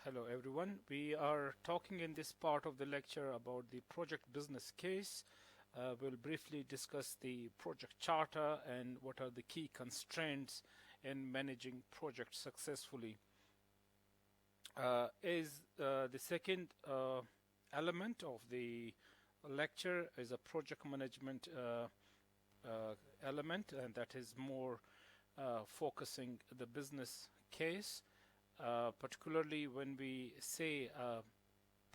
Hello everyone. We are talking in this part of the lecture about the project business case. We'll briefly discuss the project charter and what are the key constraints in managing projects successfully. The second element of the lecture is a project management element, and that is more focusing the business case. Particularly when we say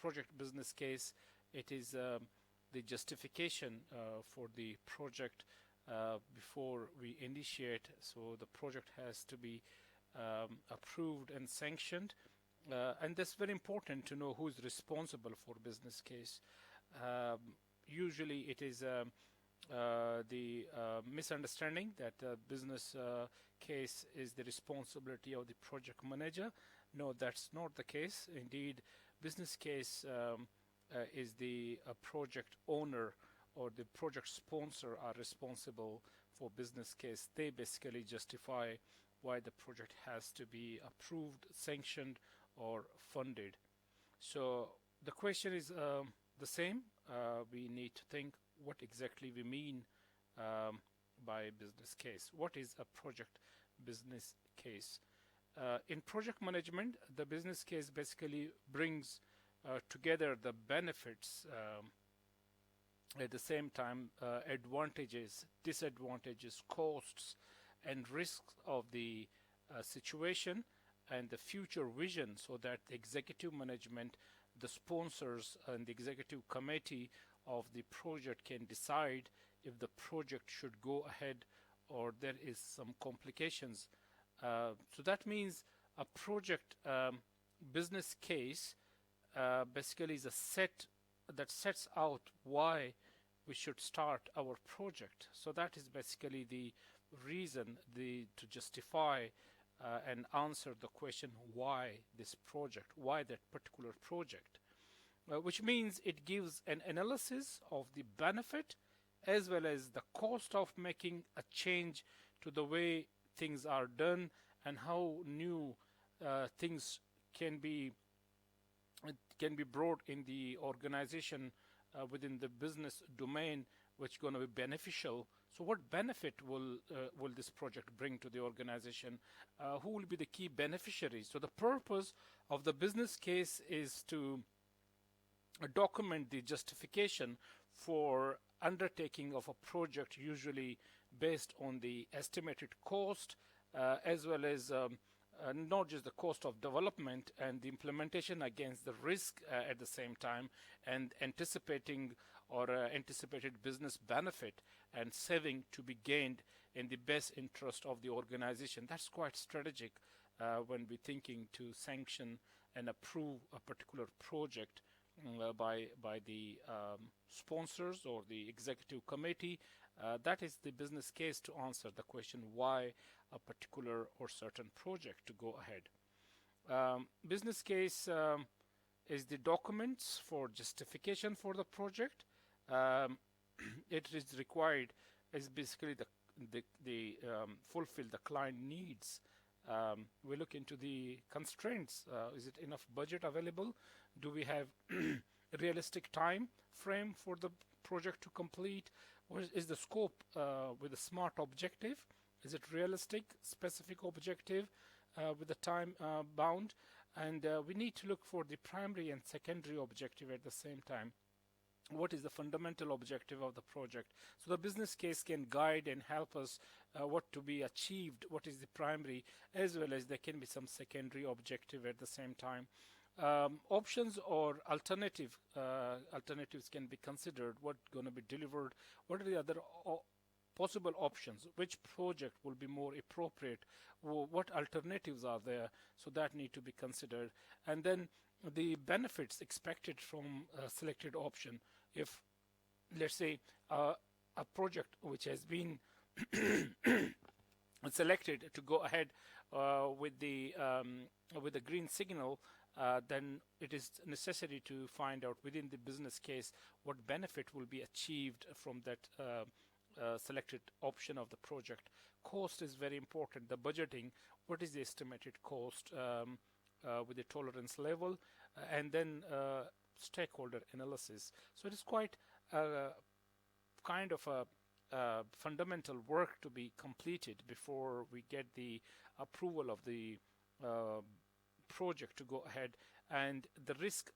project business case, it is the justification for the project before we initiate. So the project has to be approved and sanctioned, and that's very important to know who is responsible for business case. Usually it is the misunderstanding that business case is the responsibility of the project manager. No, that's not the case. Indeed, business case is the project owner or the project sponsor are responsible for business case. They basically justify why the project has to be approved, sanctioned, or funded. So the question is the same. We need to think what exactly we mean by business case. What is a project business case? In project management, the business case basically brings together the benefits, at the same time advantages, disadvantages, costs, and risks of the situation and the future vision, so that the executive management, the sponsors, and the executive committee of the project can decide if the project should go ahead or there is some complications. So that means a project business case basically is a set that sets out why we should start our project. So that is basically the reason to justify and answer the question why this project, why that particular project. Which means it gives an analysis of the benefit as well as the cost of making a change to the way things are done and how new things can be brought in the organization within the business domain, which is going to be beneficial. So what benefit will this project bring to the organization? Who will be the key beneficiaries? So the purpose of the business case is to document the justification for undertaking of a project, usually based on the estimated cost, as well as not just the cost of development and the implementation against the risk at the same time, and anticipating or anticipated business benefit and saving to be gained in the best interest of the organization. That's quite strategic when we're thinking to sanction and approve a particular project by the sponsors or the executive committee. That is the business case to answer the question why a particular or certain project to go ahead. Business case is the documents for justification for the project. It is required is basically the fulfill the client needs. We look into the constraints. Is it enough budget available? Do we have realistic time frame for the project to complete? What is the scope with a SMART objective? Is it realistic, specific objective with the time bound? And we need to look for the primary and secondary objective at the same time. What is the fundamental objective of the project? So the business case can guide and help us what to be achieved, what is the primary, as well as there can be some secondary objective at the same time. Options or alternatives can be considered. What's going to be delivered? What are the other possible options? Which project will be more appropriate? What alternatives are there? So that need to be considered. And then the benefits expected from a selected option. If, let's say, a project which has been selected to go ahead with the green signal, then it is necessary to find out within the business case what benefit will be achieved from that selected option of the project. Cost is very important. The budgeting, what is the estimated cost? with the tolerance level, and then stakeholder analysis. So it is quite kind of a fundamental work to be completed before we get the approval of the uh, project to go ahead, and the risk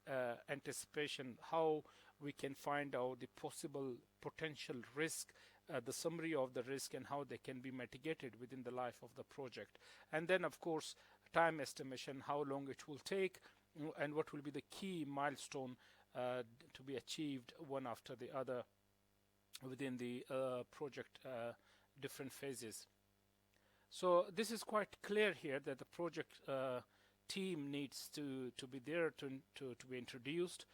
anticipation, how we can find out the possible potential risk, the summary of the risk and how they can be mitigated within the life of the project. And then of course time estimation, how long it will take, and what will be the key milestone to be achieved one after the other within the project different phases. So this is quite clear here that the project team needs to be there to be introduced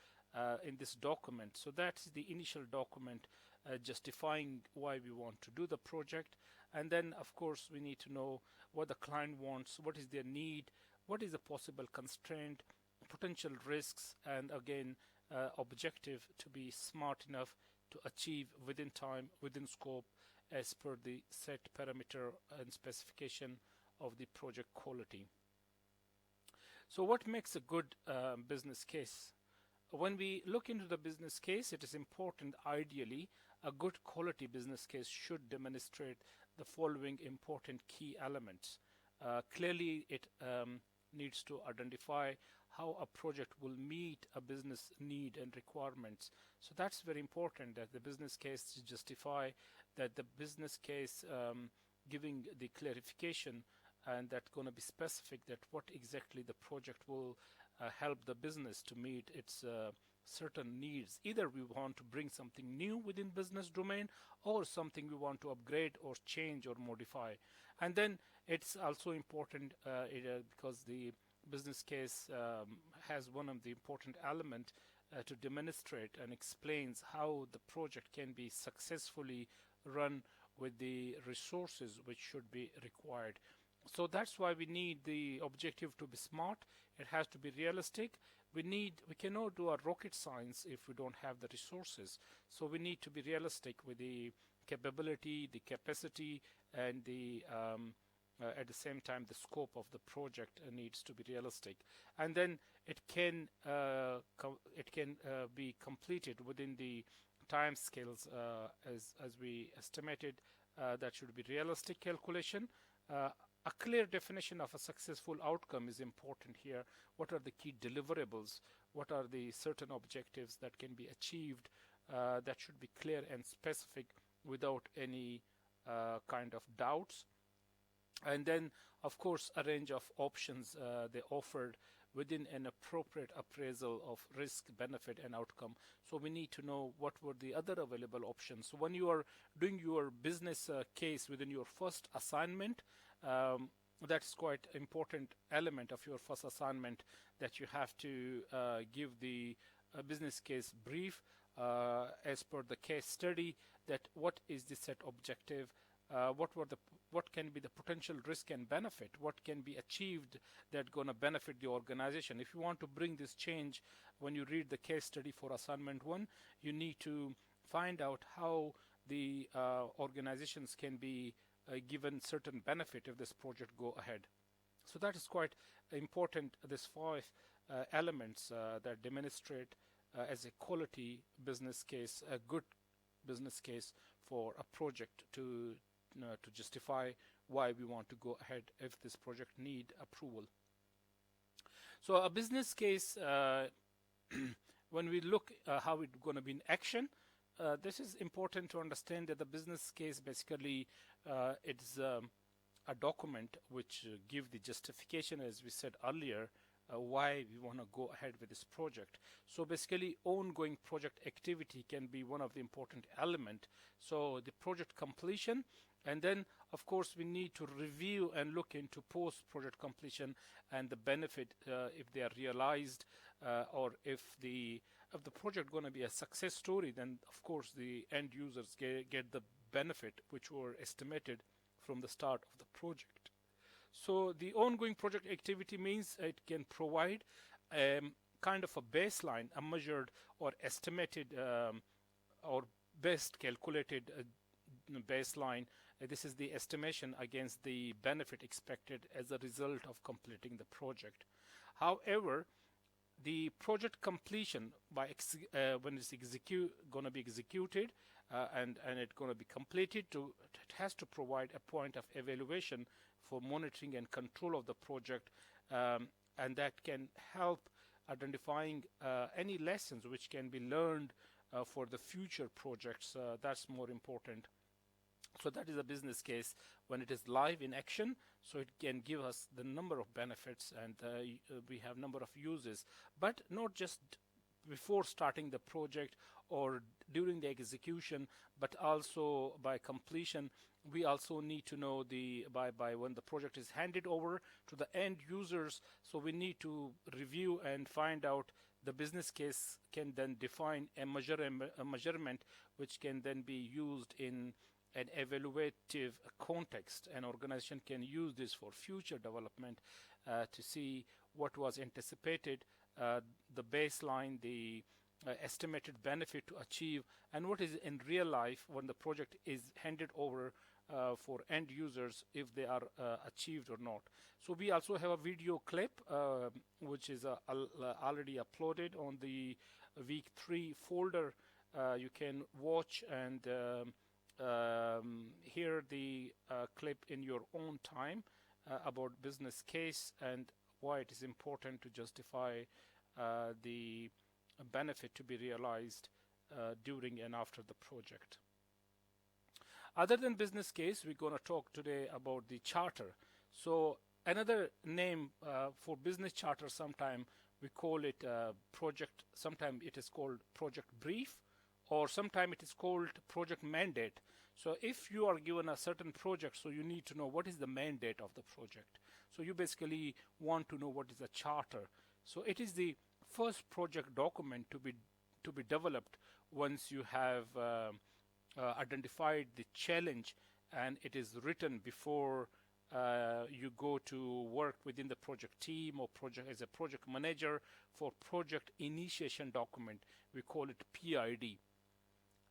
in this document. So that's the initial document justifying why we want to do the project. And then of course we need to know what the client wants, what is their need, what is the possible constraint, potential risks, and again objective to be smart enough to achieve within time, within scope, as per the set parameter and specification of the project quality. So what makes a good business case? When we look into the business case, it is important, ideally, a good quality business case should demonstrate the following important key elements. Clearly, it needs to identify how a project will meet a business need and requirements. So that's very important, that the business case justify that the business case giving the clarification, and that's going to be specific, that what exactly the project will help the business to meet its certain needs. Either we want to bring something new within business domain, or something we want to upgrade or change or modify. And then it's also important because the business case has one of the important element to demonstrate and explains how the project can be successfully run with the resources which should be required. So that's why we need the objective to be smart. It has to be realistic. We cannot do a rocket science if we don't have the resources. So we need to be realistic with the capability, the capacity, and the at the same time the scope of the project needs to be realistic. And then it can be completed within the time scales as we estimated. That should be realistic calculation. A clear definition of a successful outcome is important here. What are the key deliverables? What are the certain objectives that can be achieved? That should be clear and specific without any kind of doubts. And then, of course, a range of options they offered within an appropriate appraisal of risk, benefit, and outcome. So we need to know what were the other available options. So when you are doing your business case within your first assignment, that's quite important element of your first assignment, that you have to give the business case brief as per the case study, that what is the set objective, what can be the potential risk and benefit, what can be achieved that going to benefit the organization. If you want to bring this change, when you read the case study for assignment 1, you need to find out how the organizations can be given certain benefit if this project go ahead. So that is quite important, this 5 elements that demonstrate as a quality business case, a good business case for a project to justify why we want to go ahead if this project need approval. So a business case, when we look how it's going to be in action, this is important to understand that the business case basically it's a document which give the justification, as we said earlier, why we want to go ahead with this project. So basically ongoing project activity can be one of the important element. So the project completion, and then of course we need to review and look into post project completion and the benefit if they are realized, or if the project going to be a success story, then of course the end users get the benefit which were estimated from the start of the project. So the ongoing project activity means it can provide kind of a baseline, a measured or estimated or best calculated baseline. This is the estimation against the benefit expected as a result of completing the project. However, the project completion when it's going to be executed and it's going to be completed, it has to provide a point of evaluation for monitoring and control of the project, and that can help identifying any lessons which can be learned for the future projects. That's more important. So that is a business case when it is live in action. So it can give us the number of benefits, and we have number of uses, but not just before starting the project or during the execution, but also by completion. We also need to know by when the project is handed over to the end users. So we need to review and find out the business case can then define a measurement which can then be used in an evaluative context. An organization can use this for future development to see what was anticipated, the baseline, the estimated benefit to achieve, and what is in real life when the project is handed over for end users, if they are achieved or not. So we also have a video clip which is already uploaded on the Week3 folder. You can watch and hear the clip in your own time about business case and why it is important to justify the benefit to be realized during and after the project. Other than business case, we're going to talk today about the charter. So another name for business charter, sometime we call it project, sometimes it is called project brief, or sometimes it is called project mandate. So if you are given a certain project, so you need to know what is the mandate of the project. So you basically want to know what is a charter. So it is the first project document to be developed once you have identified the challenge, and it is written before you go to work within the project team or project as a project manager. For project initiation document, we call it PID.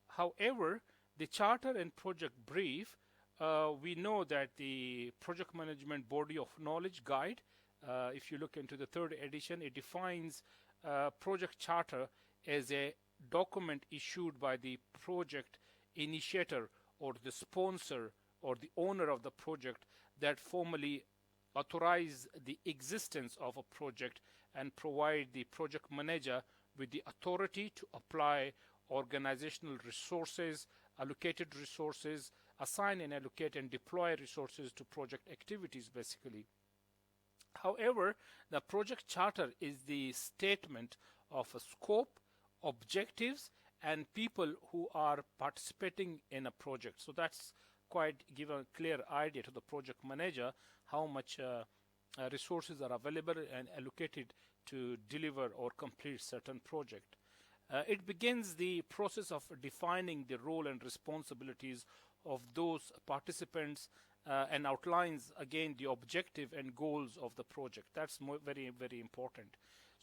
However, the charter and project brief, we know that the project management body of knowledge guide, if you look into the 3rd edition, it defines project charter as a document issued by the project initiator or the sponsor or the owner of the project that formally authorize the existence of a project and provide the project manager with the authority to apply organizational resources, allocated resources, assign and allocate and deploy resources to project activities, basically. However, the project charter is the statement of a scope, objectives, and people who are participating in a project. So that's quite give a clear idea to the project manager how much resources are available and allocated to deliver or complete certain project. It begins the process of defining the role and responsibilities of those participants and outlines again the objective and goals of the project. That's very, very important.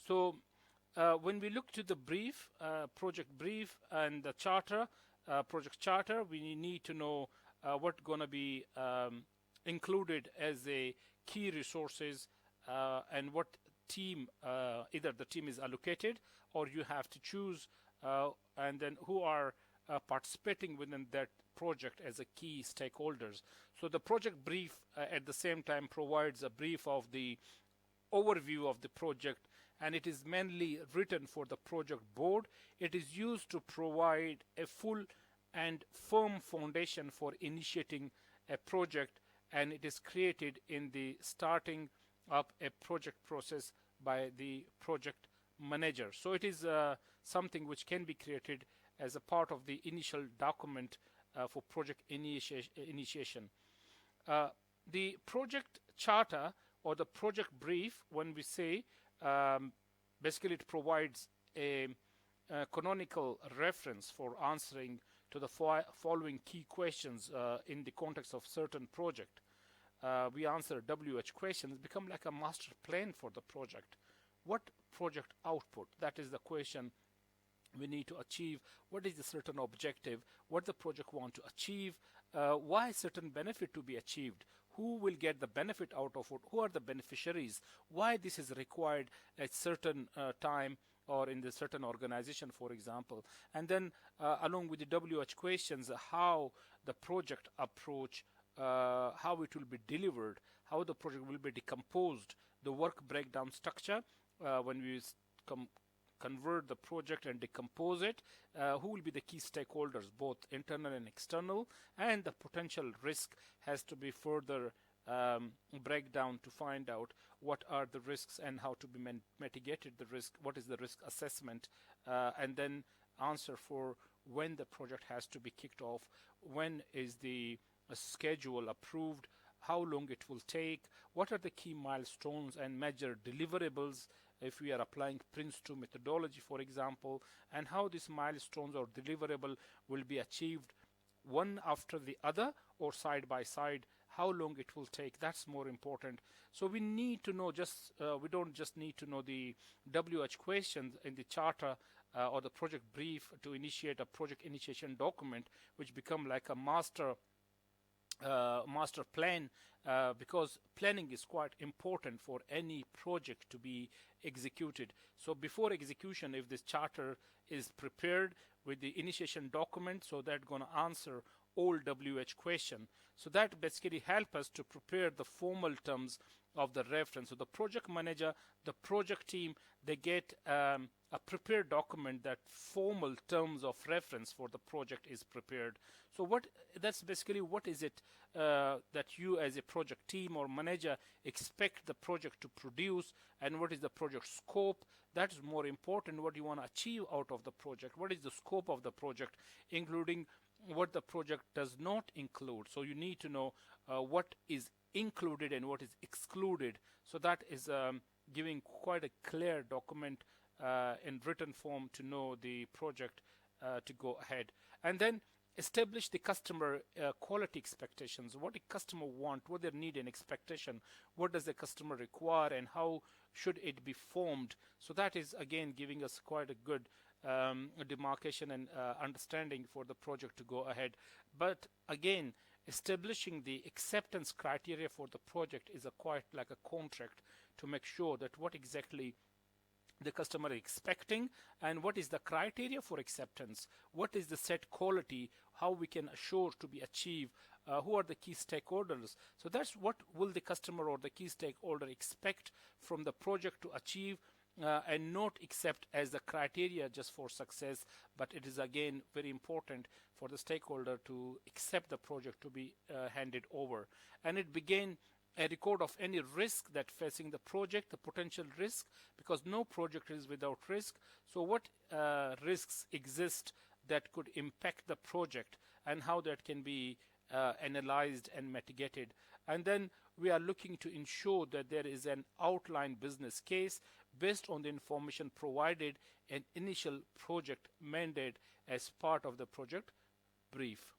So when we look to the brief, project brief and the charter, project charter, we need to know what's going to be included as a key resources and what team, either the team is allocated or you have to choose, and then who are participating within that project as a key stakeholders. So the project brief at the same time provides a brief of the overview of the project, and it is mainly written for the project board. It is used to provide a full and firm foundation for initiating a project, and it is created in the starting up a project process by the project manager. So it is something which can be created as a part of the initial document for project initiation. The project charter or the project brief, when we say, basically it provides a canonical reference for answering to the following key questions in the context of certain project. We answer WH questions, become like a master plan for the project. What project output? That is the question we need to achieve. What is the certain objective? What the project want to achieve? Why certain benefit to be achieved? who will get the benefit out of it, who are the beneficiaries, why this is required at certain time or in the certain organization, for example. And then along with the WH questions, how the project approach, how it will be delivered, how the project will be decomposed, the work breakdown structure, when we convert the project and decompose it, who will be the key stakeholders, both internal and external, and the potential risk has to be further breakdown to find out what are the risks and how to be mitigated the risk, what is the risk assessment, and then answer for when the project has to be kicked off, when is the schedule approved, how long it will take, what are the key milestones and major deliverables if we are applying Prince2 methodology, for example, and how these milestones or deliverable will be achieved one after the other or side by side, how long it will take. That's more important. So we need to know we don't just need to know the WH questions in the charter or the project brief to initiate a project initiation document, which become like a master plan, because planning is quite important for any project to be executed. So before execution, if this charter is prepared with the initiation document, so that's going to answer all WH question. So that basically help us to prepare the formal terms of the reference. So the project manager, the project team, they get a prepared document that formal terms of reference for the project is prepared. So that's basically what is it that you as a project team or manager expect the project to produce, and what is the project scope. That is more important, what you want to achieve out of the project, what is the scope of the project, including what the project does not include. So you need to know what is included and what is excluded. So that is giving quite a clear document in written form to know the project to go ahead. And then establish the customer quality expectations. What the customer want, what their need and expectation, what does the customer require, and how should it be formed. So that is again giving us quite a good demarcation and understanding for the project to go ahead. But again, establishing the acceptance criteria for the project is quite like a contract to make sure that what exactly the customer is expecting and what is the criteria for acceptance, what is the set quality, how we can assure to be achieved, who are the key stakeholders. So that's what will the customer or the key stakeholder expect from the project to achieve, and not accept as the criteria just for success, but it is again very important for the stakeholder to accept the project to be handed over. And it began a record of any risk that facing the project, the potential risk, because no project is without risk. So what risks exist that could impact the project and how that can be analyzed and mitigated. And then we are looking to ensure that there is an outline business case based on the information provided and initial project mandate as part of the project brief.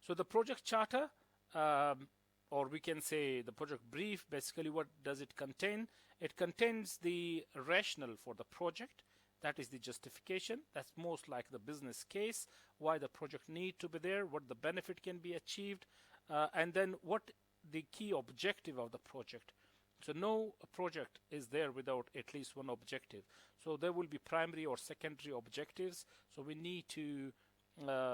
So the project charter, or we can say the project brief, basically what does it contain? It contains the rationale for the project, that is the justification, that's most like the business case, why the project need to be there, what the benefit can be achieved, and then what the key objective of the project. So no project is there without at least one objective. So there will be primary or secondary objectives. So we need to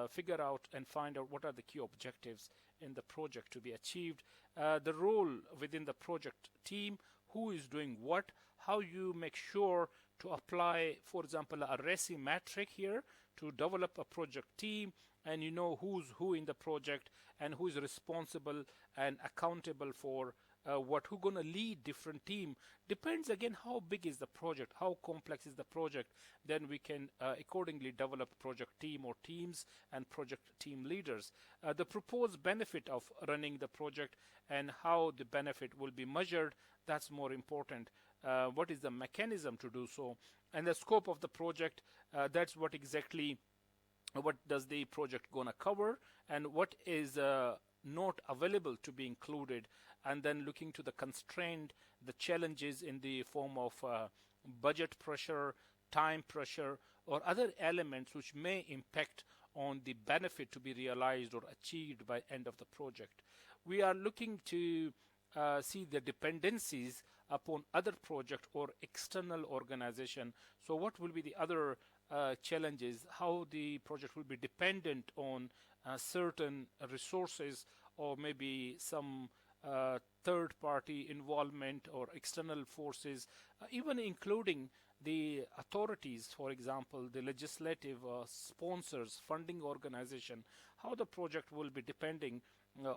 figure out and find out what are the key objectives in the project to be achieved. The role within the project team, who is doing what, how you make sure to apply, for example, a RACI metric here to develop a project team, and you know who's who in the project and who is responsible and accountable for who's going to lead different team. Depends again how big is the project, how complex is the project, then we can accordingly develop project team or teams and project team leaders. The proposed benefit of running the project and how the benefit will be measured, that's more important. What is the mechanism to do so, and the scope of the project, that's what exactly what does the project gonna cover and what is not available to be included, and then looking to the constraint, the challenges in the form of budget pressure, time pressure, or other elements which may impact on the benefit to be realized or achieved by end of the project. we are looking to see the dependencies upon other project or external organization. So what will be the other challenges, how the project will be dependent on certain resources, or maybe some third party involvement or external forces, even including the authorities, for example, the legislative sponsors, funding organization, how the project will be depending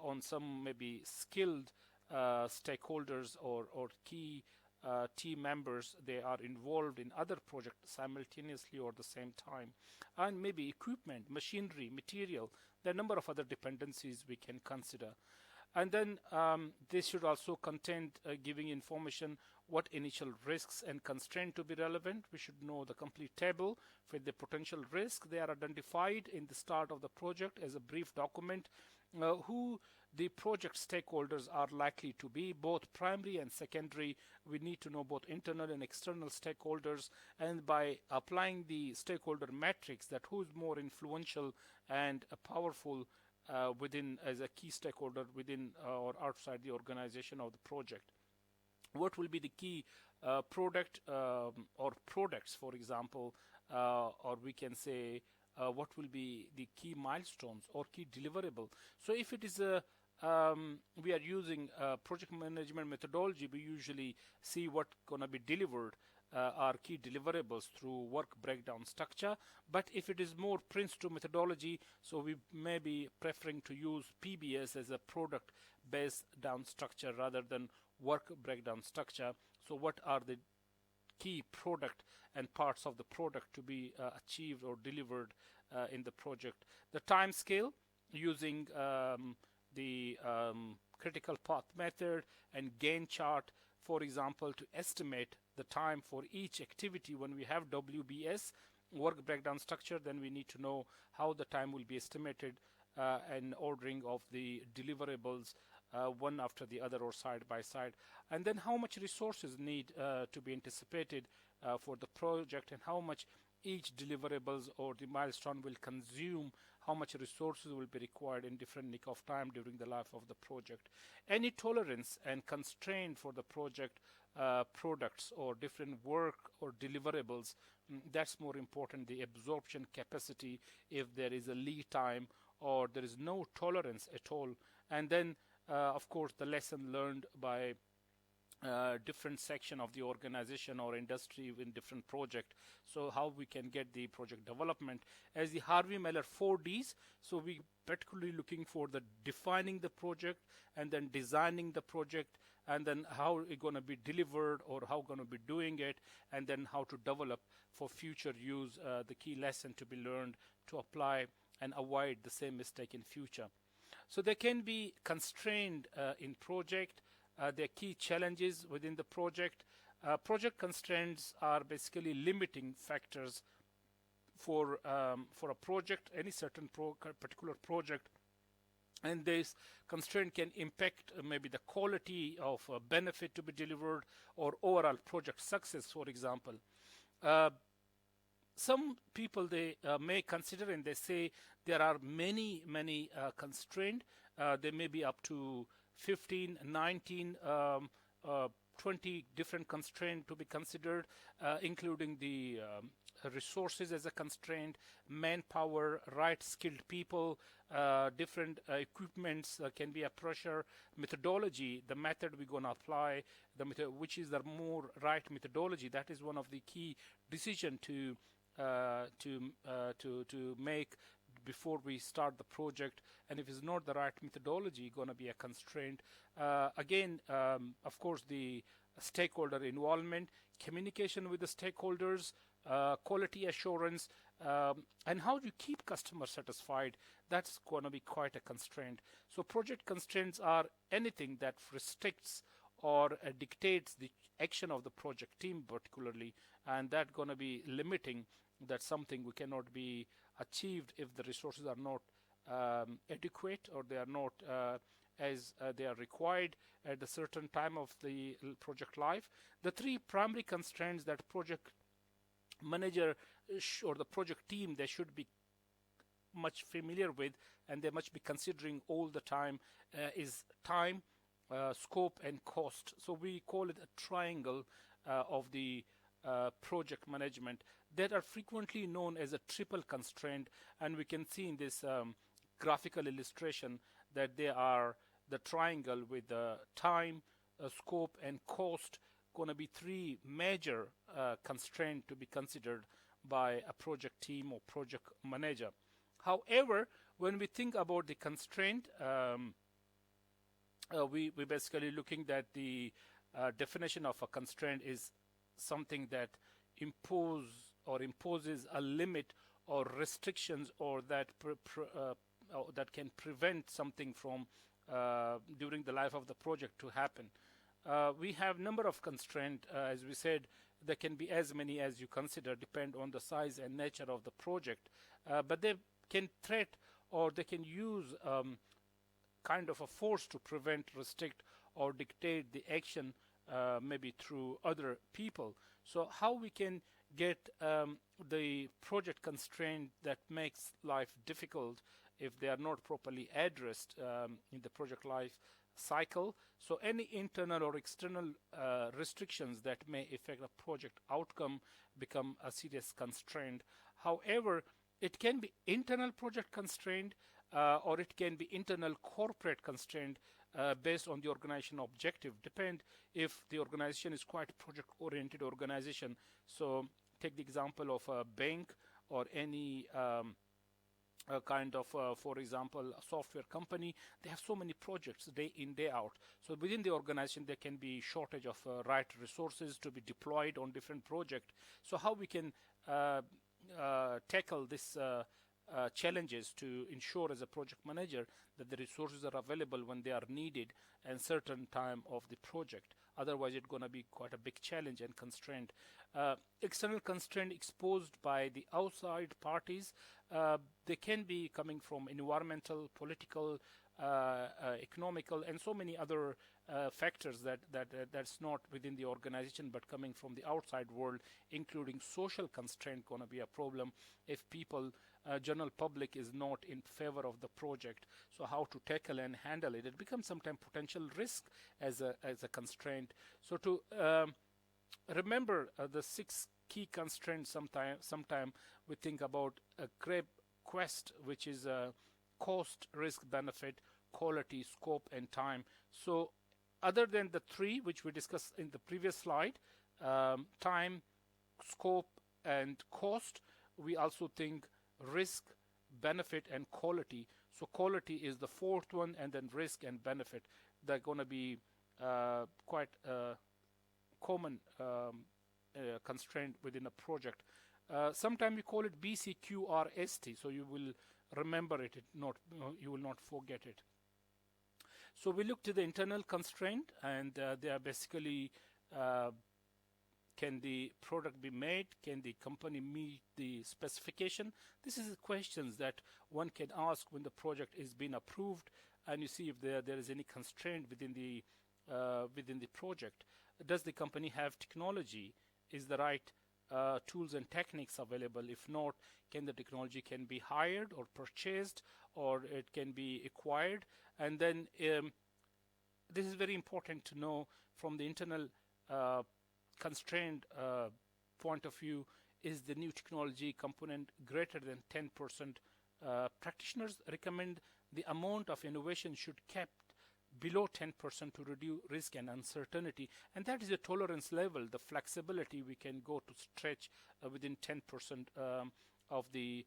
on some maybe skilled stakeholders or key team members. They are involved in other projects simultaneously or at the same time, and maybe equipment, machinery, material. There are a number of other dependencies we can consider. And then this should also contain giving information what initial risks and constraint to be relevant. We should know the complete table with the potential risk. They are identified in the start of the project as a brief document. Who the project stakeholders are likely to be, both primary and secondary. We need to know both internal and external stakeholders, and by applying the stakeholder matrix, that who is more influential and powerful within as a key stakeholder within or outside the organization of the project. What will be the key product or products, for example, or we can say what will be the key milestones or key deliverable. So if it is a we are using project management methodology, we usually see what's going to be delivered, our key deliverables through work breakdown structure. But if it is more Prince2 methodology, so we may be preferring to use PBS as a product based down structure rather than work breakdown structure. So what are the key product and parts of the product to be achieved or delivered in the project? The time scale using the critical path method and Gantt chart, for example, to estimate the time for each activity. When we have WBS, work breakdown structure, then we need to know how the time will be estimated and ordering of the deliverables one after the other or side by side, and then how much resources need to be anticipated for the project, and how much each deliverables or the milestone will consume, how much resources will be required in different nick of time during the life of the project. Any tolerance and constraint for the project products or different work or deliverables, that's more important, the absorption capacity, if there is a lead time or there is no tolerance at all. And then of course the lesson learned by different section of the organization or industry in different project. So how we can get the project development as the Harvey Miller 4Ds. So we particularly looking for the defining the project, and then designing the project, and then how it's going to be delivered or how going to be doing it, and then how to develop for future use, the key lesson to be learned to apply and avoid the same mistake in future. So there can be constraint in project. There are key challenges within the project. Project constraints are basically limiting factors for a project, any certain particular project, and this constraint can impact maybe the quality of benefit to be delivered or overall project success, for example. Some people they may consider and they say there are many constraints. There may be up to 15, 19, 20 different constraints to be considered, including the resources as a constraint, manpower, right skilled people, different equipments can be a pressure, methodology, the method we're going to apply, which is the more right methodology. That is one of the key decision to make before we start the project, and if it's not the right methodology, going to be a constraint. Again, of course, the stakeholder involvement, communication with the stakeholders, quality assurance, and how do you keep customers satisfied, that's going to be quite a constraint. So project constraints are anything that restricts or dictates the action of the project team particularly, and that's going to be limiting. That's something we cannot be achieved if the resources are not adequate or they are not as they are required at a certain time of the project life. The three primary constraints that project manager or the project team they should be much familiar with and they must be considering all the time is time, scope, and cost. So we call it a triangle of the project management that are frequently known as a triple constraint, and we can see in this graphical illustration that they are the triangle with the time, scope, and cost going to be three major constraints to be considered by a project team or project manager. However, when we think about the constraint, we basically looking at the definition of a constraint is something that imposes a limit or restrictions or that that can prevent something from during the life of the project to happen. We have number of constraints, as we said, there can be as many as you consider, depend on the size and nature of the project, but they can threat or they can use kind of a force to prevent, restrict, or dictate the action maybe through other people. So how we can get the project constraint that makes life difficult if they are not properly addressed in the project life cycle. So any internal or external restrictions that may affect a project outcome become a serious constraint. However, it can be internal project constraint or it can be internal corporate constraint based on the organization objective. Depend if the organization is quite project oriented organization. So take the example of a bank or any kind of, for example, a software company. They have so many projects day in, day out. So within the organization, there can be shortage of right resources to be deployed on different projects. So how we can tackle this challenges to ensure as a project manager that the resources are available when they are needed and certain time of the project. Otherwise, it's going to be quite a big challenge and constraint. External constraint exposed by the outside parties. They can be coming from environmental, political, economical, and so many other factors that's not within the organization but coming from the outside world, including social constraint going to be a problem if people, general public is not in favor of the project. So how to tackle and handle it? It becomes sometimes potential risk as a constraint. So to remember the 6 key constraints, sometime we think about a CREB quest, which is cost, risk, benefit, quality, scope, and time. So other than the 3 which we discussed in the previous slide, time, scope, and cost, we also think risk, benefit, and quality. So quality is the 4th one, and then risk and benefit. They're going to be quite common constraint within a project. Sometimes we call it BCQRST, so you will remember it, you will not forget it. So we look to the internal constraint, and they are basically can the product be made? Can the company meet the specification? This is the questions that one can ask when the project is being approved, and you see if there is any constraint within the project. Does the company have technology? Is the right tools and techniques available? If not, can the technology can be hired or purchased, or it can be acquired? And then this is very important to know from the internal constraint point of view. Is the new technology component greater than 10%? Practitioners recommend the amount of innovation should kept below 10% to reduce risk and uncertainty, and that is a tolerance level, the flexibility we can go to stretch within 10% of the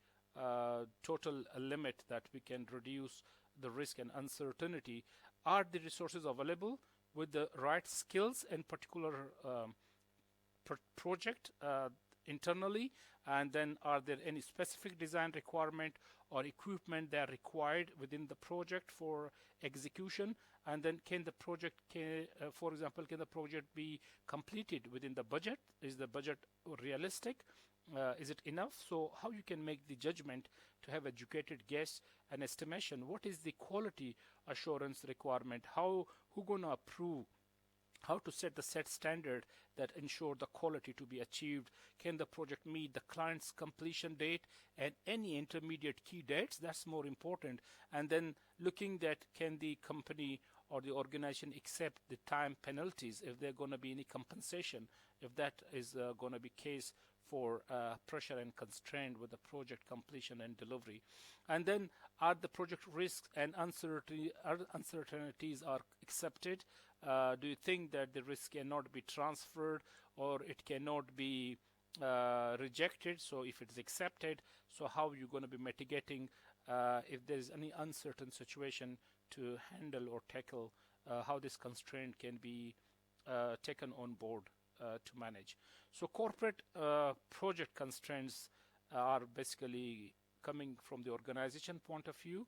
total limit that we can reduce the risk and uncertainty. Are the resources available with the right skills and particular project internally? And then are there any specific design requirement or equipment that are required within the project for execution? And then can the project, for example, can the project be completed within the budget? Is the budget realistic? Is it enough? So how you can make the judgment to have educated guess and estimation? What is the quality assurance requirement? Who gonna approve how to set the set standard that ensure the quality to be achieved. Can the project meet the client's completion date and any intermediate key dates? That's more important. And then looking that can the company or the organization accept the time penalties if there going to be any compensation, if that is going to be case for pressure and constraint with the project completion and delivery. And then are the project risks and uncertainties are accepted? Do you think that the risk cannot be transferred or it cannot be rejected? So if it's accepted, so how are you going to be mitigating if there is any uncertain situation to handle or tackle, how this constraint can be taken on board to manage. So corporate project constraints are basically coming from the organization point of view.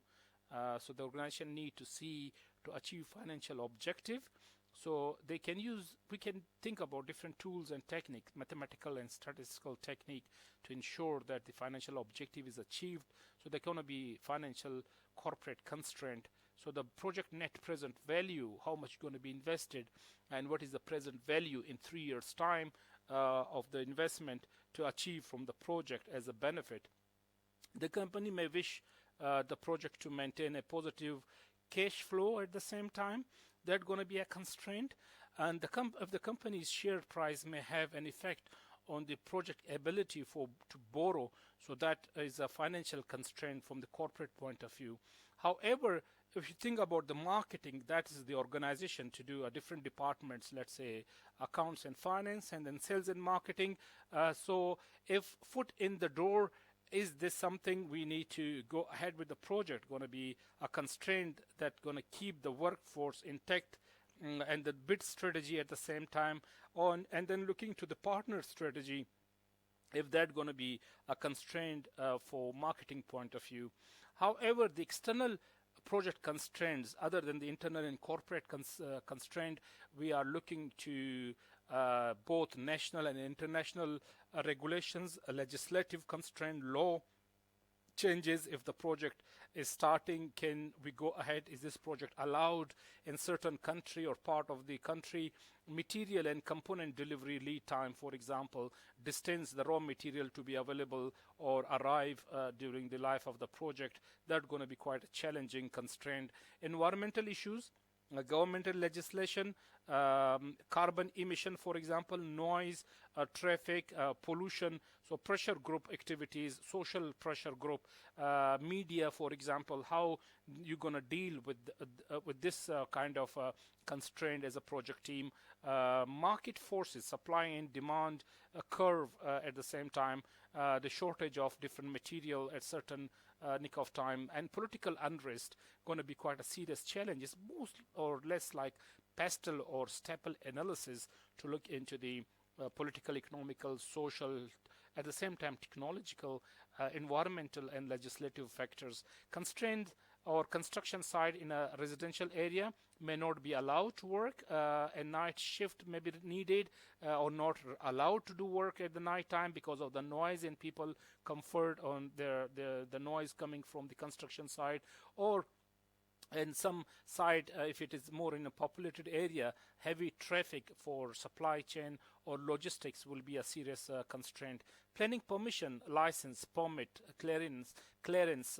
So the organization need to see to achieve financial objective. So they can use, we can think about different tools and techniques, mathematical and statistical technique to ensure that the financial objective is achieved. So there's going to be financial corporate constraint. So the project net present value, how much going to be invested, and what is the present value in 3 years time of the investment to achieve from the project as a benefit. The company may wish the project to maintain a positive cash flow at the same time. That's going to be a constraint. And if the company's share price may have an effect on the project ability to borrow, so that is a financial constraint from the corporate point of view. However, if you think about the marketing, that is the organization to do different departments, let's say accounts and finance, and then sales and marketing. So if foot in the door, is this something we need to go ahead with the project? Going to be a constraint that's going to keep the workforce intact and the bid strategy at the same time on, and then looking to the partner strategy, if that's going to be a constraint for marketing point of view. However, the external project constraints, other than the internal and corporate constraint, we are looking to both national and international regulations, legislative constraint, law changes. If the project is starting, can we go ahead? Is this project allowed in certain country or part of the country? Material and component delivery lead time, for example, distance the raw material to be available or arrive during the life of the project. That's going to be quite a challenging constraint. Environmental issues, governmental legislation, carbon emission, for example, noise, traffic, pollution, so pressure group activities, social pressure group, media, for example, how you're going to deal with this kind of constraint as a project team, market forces, supply and demand curve at the same time, the shortage of different material at certain nick of time, and political unrest going to be quite a serious challenge. It's most or less like pastel or staple analysis to look into the political, economical, social, at the same time technological, environmental and legislative factors. Constraints or construction site in a residential area may not be allowed to work. A night shift may be needed or not allowed to do work at the night time because of the noise and people comfort on the noise coming from the construction site, or in some site, if it is more in a populated area, heavy traffic for supply chain or logistics will be a serious constraint. Planning permission, license, permit, clearance,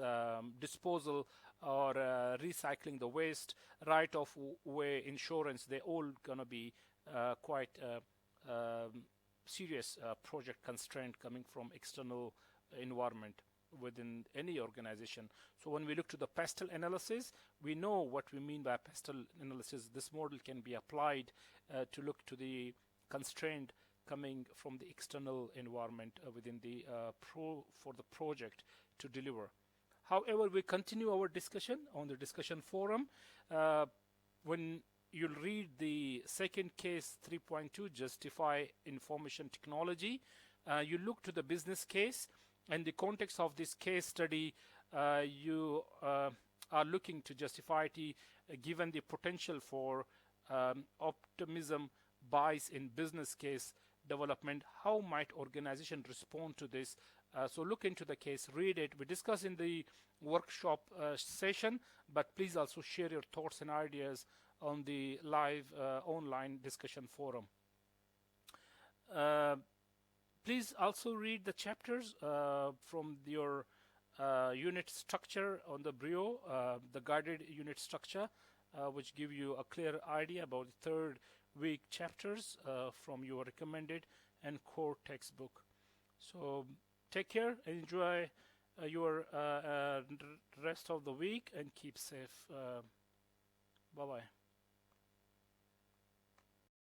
disposal, or recycling the waste, right of way, insurance, they're all going to be quite serious project constraint coming from external environment within any organization. So when we look to the pastel analysis, we know what we mean by pastel analysis. This model can be applied to look to the constraint coming from the external environment within the for the project to deliver. However, we continue our discussion on the discussion forum. When you'll read the second case 3.2, justify information technology, you look to the business case. In the context of this case study, you are looking to justify it given the potential for optimism bias in business case development. How might organization respond to this? So look into the case, read it. We discuss in the workshop session, but please also share your thoughts and ideas on the live online discussion forum. Please also read the chapters from your unit structure on the Brio, the guided unit structure, which give you a clear idea about the third week chapters from your recommended and core textbook. So take care, enjoy your rest of the week, and keep safe. Bye-bye.